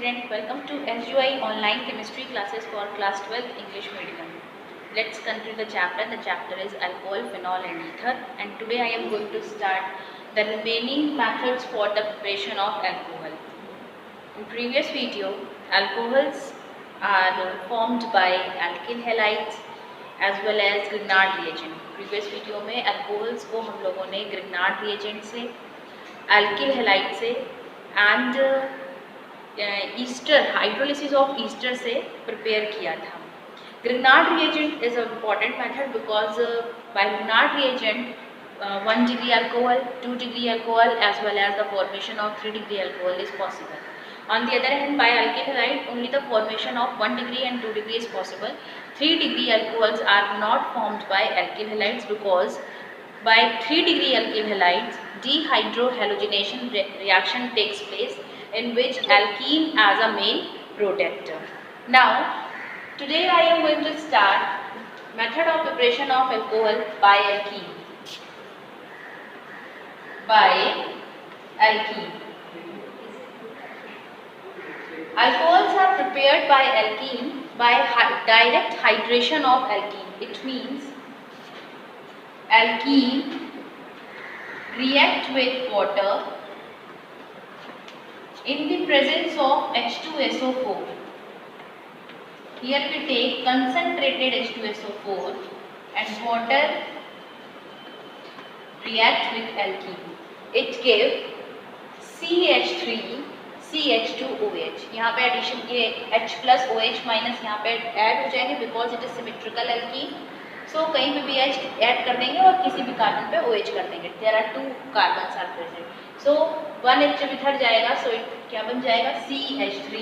student, welcome to SUI online chemistry classes for class 12 English medium. Let's continue the chapter. The chapter is alcohol, phenol and ether, and today I am going to start the remaining methods for the preparation of alcohol. In previous video, alcohols are formed by alkyl halides as well as Grignard reagent. Previous video में alcohols को हम लोगों ने Grignard reagent से, alkyl halide से and Easter hydrolysis of Easter से prepare किया था. Grignard reagent is an important method because by Grignard reagent 1 degree alcohol, 2 degree alcohol as well as the formation of 3 degree alcohol is possible. On the other hand, by alkyl halide only the formation of 1 degree and 2 degree is possible. 3 degree alcohols are not formed by alkyl halides because by 3 degree alkyl halides dehydrohalogenation reaction takes place in which alkene as a main product. Now, today I am going to start method of preparation of alcohol by alkene. Alcohols are prepared by alkene by direct hydration of alkene. It means alkene react with water in the presence of H2SO4. Here we take concentrated H2SO4 and water react with alkene. It gives CH3 CH2OH. यहाँ पे addition ये H plus OH minus यहाँ पे add हो जाएंगे because it is symmetrical alkene. So कहीं पे भी H ऐड कर देंगे और किसी भी कार्बन पे OH कर देंगे. There are two carbons are present. So one H जब इधर जाएगा so it क्या बन जाएगा CH3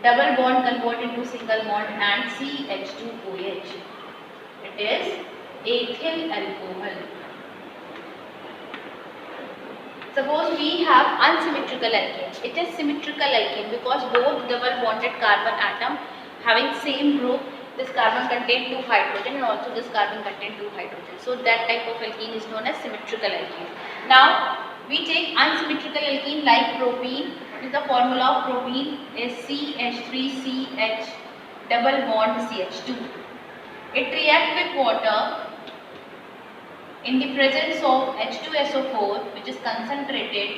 double bond convert into single bond and CH2OH. It is ethyl alcohol. Suppose we have unsymmetrical alkene. It is symmetrical alkene because both double bonded carbon atom having same group. This carbon contain 2 hydrogen and also this carbon contain 2 hydrogen. So that type of alkene is known as symmetrical alkene. Now we take unsymmetrical alkene like propene. What is the formula of propene? Is CH3CH double bond CH2. It reacts with water in the presence of H2SO4 which is concentrated.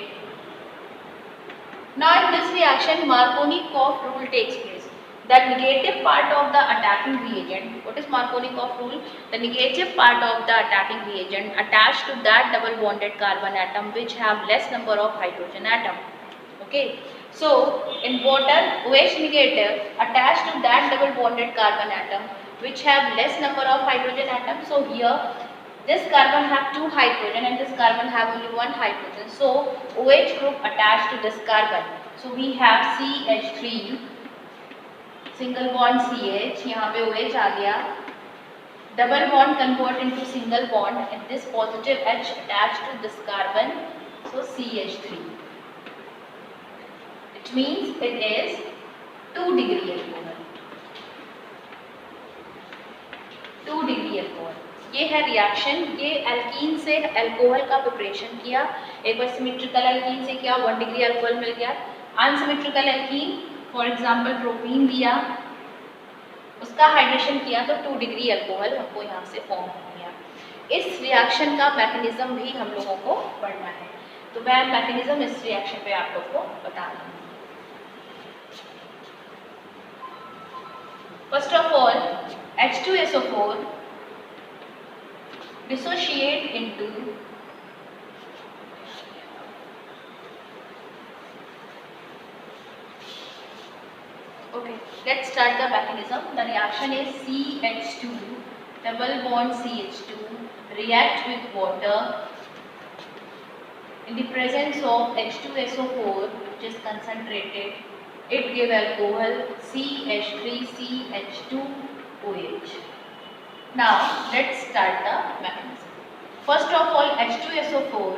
Now in this reaction Markovnikov rule takes place. The negative part of the attacking reagent, what is Markovnikov rule? The negative part of the attacking reagent attached to that double bonded carbon atom which have less number of hydrogen atom. Okay, so in water OH negative attached to that double bonded carbon atom which have less number of hydrogen atom. So here this carbon have 2 hydrogen and this carbon have only 1 hydrogen. So OH group attached to this carbon. So we have CH3 single bond CH, यहाँ पे OH आ गया, double bond convert into single bond and this positive H attached to this carbon, so CH3. It means it is 2 degree alcohol. 2 degree alcohol. ये है reaction. ये alkene से alcohol का preparation किया. एक बार सिमेट्रिकल एल्कीन से किया 1 डिग्री अल्कोहल मिल गया. Unsymmetrical alkene for example propene लिया, उसका हाइड्रेशन किया तो 2 डिग्री अल्कोहल हमको यहाँ से फॉर्म हो गया. इस रिएक्शन का मैकेनिज्म भी हम लोगों को पढ़ना है, तो मैं मैकेनिज्म इस रिएक्शन पे आप लोग को बता रही हूँ. First of all H2SO4 dissociate into let's start the mechanism. The reaction is CH2 double bond CH2 react with water in the presence of H2SO4 which is concentrated. It give alcohol CH3CH2OH. Now let's start the mechanism. First of all, H2SO4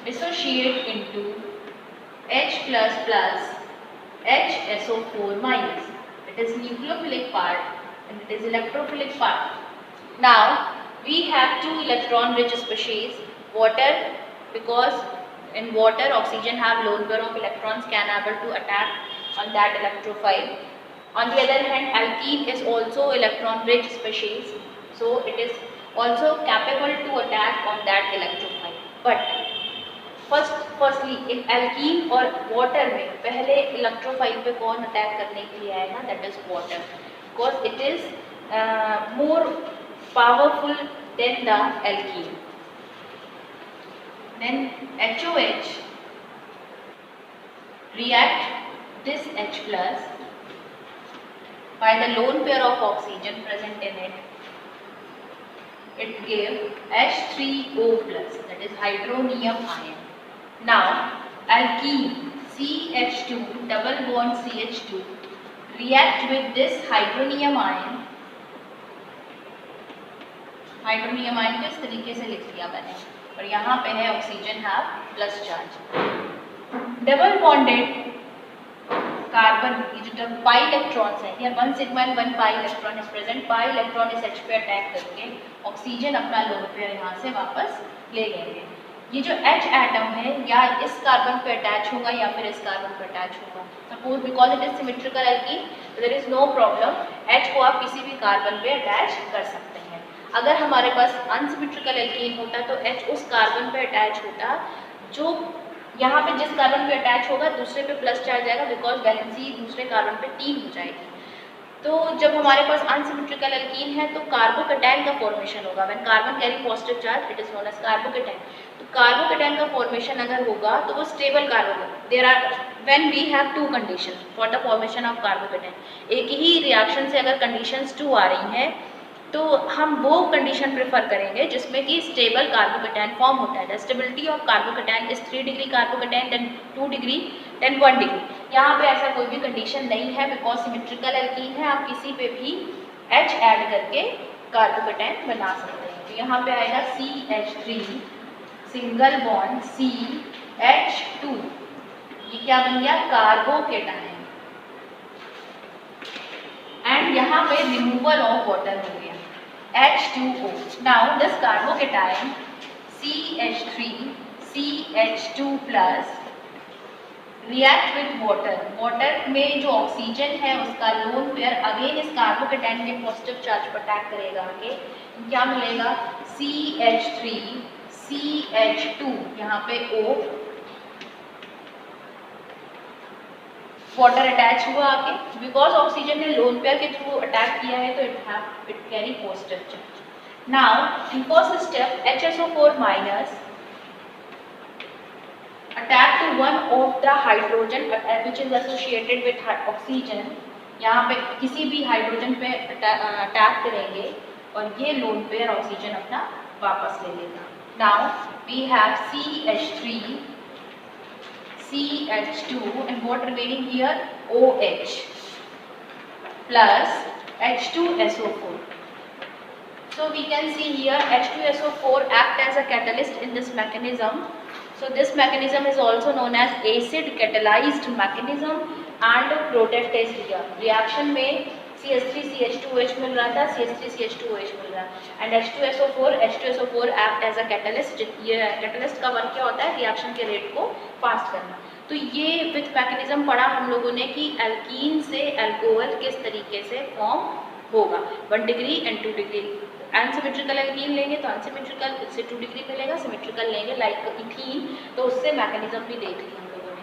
dissociate into H plus plus HSO4 minus. It is nucleophilic part and it is electrophilic part. Now we have two electron rich species, water because In water, oxygen have lone pair of electrons can able to attack on that electrophile. On the other hand, alkene is also electron rich species, so it is also capable to attack on that electrophile. But firstly in alkene और water में पहले electrophile पे कौन attack करने के लिए आएगा, that is water, because it is more powerful than the alkene. Then HOH react this H plus by the lone pair of oxygen present in it. It gave H3O plus, that is hydronium ion. Now alkene CH2 double bond CH2 react with this hydronium ion. Hydronium ion किस तरीके से लिख दिया मैंने, और यहाँ पे है oxygen have plus charge. Double bonded carbon की जो पाई इलेक्ट्रॉन्स है, या 1 sigma and 1 pi electron is present, pi electron इस H पे अटैक करके ऑक्सीजन अपना लोन पेयर यहाँ से वापस ले लेंगे. ये जो H एटम है या इस कार्बन पे अटैच होगा या फिर इस कार्बन पे अटैच होगा. Suppose because it is symmetrical alkene there is no problem, H को आप किसी भी कार्बन पे अटैच कर सकते हैं. अगर हमारे पास अनसिमेट्रिकल एल्कीन होता तो H उस कार्बन पे अटैच होता, जो यहाँ पे जिस कार्बन पे अटैच होगा दूसरे पे प्लस चार्ज आएगा, बिकॉज वैलेंसी दूसरे कार्बन पे 3 हो जाएगी. तो जब हमारे पास अनसिमेट्रिकल एल्कीन है तो कार्बोकेटायन का फॉर्मेशन होगा. When carbon carry positive charge it is known as carbocation. तो कार्बोकेटायन का फॉर्मेशन अगर होगा तो वो stable carbon. There are when we have to condition for the formation of carbocation, एक ही रिएक्शन से अगर कंडीशंस 2 आ रही हैं तो हम वो कंडीशन प्रेफर करेंगे जिसमें कि स्टेबल कार्बोकेटायन फॉर्म होता है. The stability of carbocation is 3 degree carbocation, then 2 degree, then 1 degree. यहाँ पे ऐसा कोई भी कंडीशन नहीं है बिकॉज सिमेट्रिकल एल्कीन है, आप किसी पे भी H ऐड करके कार्बोकेटायन बना सकते हैं. तो यहाँ पे आएगा CH3 सिंगल बॉन्ड CH2, ये क्या बन गया, कार्बोकेटायन. एंड यहाँ पे रिमूवल ऑफ वाटर हो गया H2O. Now this carbocation CH3 CH2 plus react with water. Water में जो ऑक्सीजन है उसका लोन पेयर अगेन इस कार्बोकेटायन के पॉजिटिव चार्ज पर अटैक करेगा. आगे क्या मिलेगा, CH3 CH2, यहाँ पे O, वाटर अटैच हुआ आगे, बिकॉज ऑक्सीजन ने लोन पेयर के थ्रू अटैक किया है तो it carry positive charge. Now in first step HSO4 minus attack to one of the hydrogen which is associated with oxygen. यहाँ पे किसी भी हाइड्रोजन पे अटैक करेंगे और ये लोन पेयर ऑक्सीजन अपना वापस ले लेगा. Now we have CH3 CH2 and what remaining here, OH plus H2SO4. So we can see here H2SO4 act as a catalyst in this mechanism. So this mechanism is also known as acid catalyzed mechanism and protectase reaction में CH3CH2OH मिल रहा था, CH3CH2OH मिल रहा है and H2SO4 act as a catalyst. ये catalyst का work क्या होता है, रिएक्शन के रेट को फास्ट करना. तो ये विथ मैकेनिज्म पढ़ा हम लोगों ने कि एल्कीन से अल्कोहल किस तरीके से फॉर्म होगा. 1 degree and 2 degree. Unsymmetrical alkene लेंगे तो अनसिमेट्रिकल से 2 डिग्री मिलेगा, सिमेट्रिकल लेंगे लाइक इथीन तो उससे मैकेनिज्म भी देख लिया हम लोगों ने.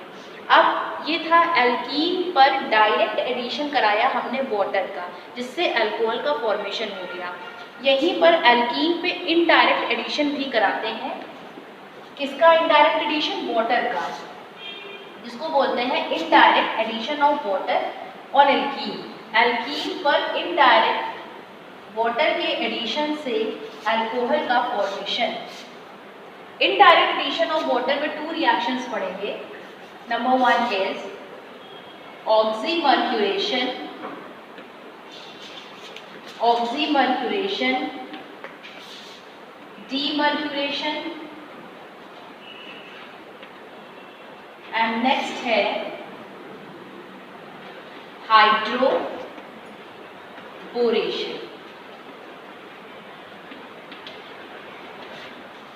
अब ये था एल्कीन पर डायरेक्ट एडिशन कराया हमने वाटर का, जिससे अल्कोहल का फॉर्मेशन हो गया. यहीं पर एल्कीन पे इनडायरेक्ट एडिशन भी कराते हैं. किसका इनडायरेक्ट एडिशन, वाटर का, जिसको बोलते हैं इनडायरेक्ट एडिशन ऑफ वाटर और एल्कीन. एल्कीन पर इनडायरेक्ट वाटर के एडिशन से अल्कोहल का formation. Indirect addition of water में 2 रिएक्शंस पड़ेंगे. Number 1 is oxymercuration, demercuration and next है हाइड्रोबोरेशन.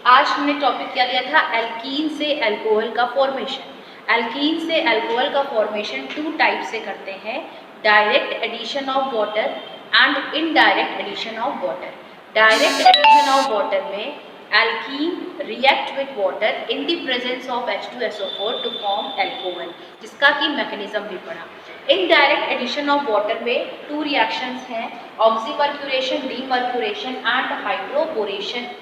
आज हमने टॉपिक क्या लिया था, एल्कीन से अल्कोहल का फॉर्मेशन। एल्कीन से अल्कोहल का फॉर्मेशन 2 टाइप से करते हैं, direct addition of water and indirect addition of water. Direct addition of water में alkene react with water in the presence of H2SO4 to form alcohol, जिसका की mechanism भी पढ़ा। इनडायरेक्ट एडिशन ऑफ वाटर में 2 reactions हैं, oxymercuration, demercuration and hydroboration.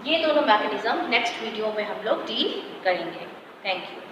ये दोनों mechanism next video में हम लोग डील करेंगे। Thank you.